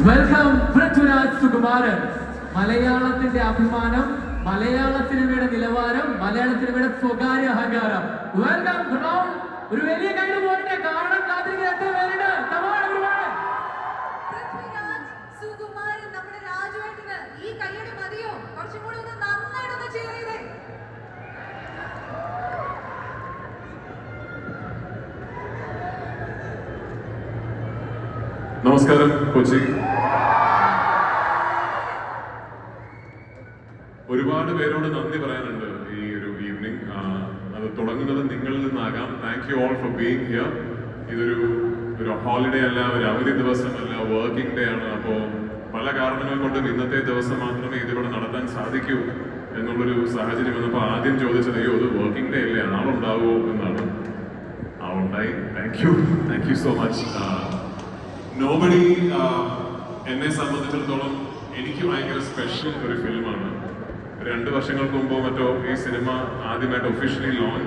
Welcome Prithviraj Sukumaran. മലയാളത്തിന്റെ അഭിമാനം, മലയാള സിനിമയുടെ നിലവാരം, മലയാള സിനിമയുടെ സ്വകാര്യ അഹങ്കാരം. Welcome ground. ഒരു വലിയ കൈയ്യടി പോകട്ടെ. കാണാൻ കാത്തിരിക്കുന്ന എത്ര പേരുണ്ട്? പൃഥ്വിരാജ് സുകുമാരൻ, നമ്മുടെ രാജുവേട്ടന് ഈ കൈയ്യടി മതിയോ? കുറച്ചും കൂടി ഒന്ന് നന്നായിട്ടൊന്ന് ചെയ്തേ. നമസ്കാരം കൊച്ചി. ഒരുപാട് പേരോട് നന്ദി പറയാനുണ്ട് ഈ ഒരു ഈവനിങ്. അത് തുടങ്ങുന്നത് നിങ്ങളിൽ നിന്നാകാം. Thank you all for being here. ഇതൊരു ഹോളിഡേ അല്ല, ഒരു അവധി ദിവസമല്ല, വർക്കിംഗ് ഡേ ആണ്. അപ്പോൾ പല കാരണങ്ങൾ കൊണ്ടും ഇന്നത്തെ ദിവസം മാത്രമേ ഇതിവിടെ നടത്താൻ സാധിക്കൂ എന്നുള്ളൊരു സാഹചര്യം വന്നപ്പോൾ ആദ്യം ചോദിച്ചത്, അയ്യോ അത് വർക്കിംഗ് ഡേ അല്ലേ, ആളുണ്ടാവുമോ എന്നാണ്. ആളുണ്ടായി. Thank you so much. Nobody എന്നെ സംബന്ധിച്ചിടത്തോളം എനിക്ക് ഭയങ്കര സ്പെഷ്യൽ ഒരു ഫിലിമാണ്. 2 വർഷങ്ങൾക്ക് മുമ്പോ മറ്റോ ഈ സിനിമ ആദ്യമായിട്ട് ഒഫീഷ്യലി ലോഞ്ച്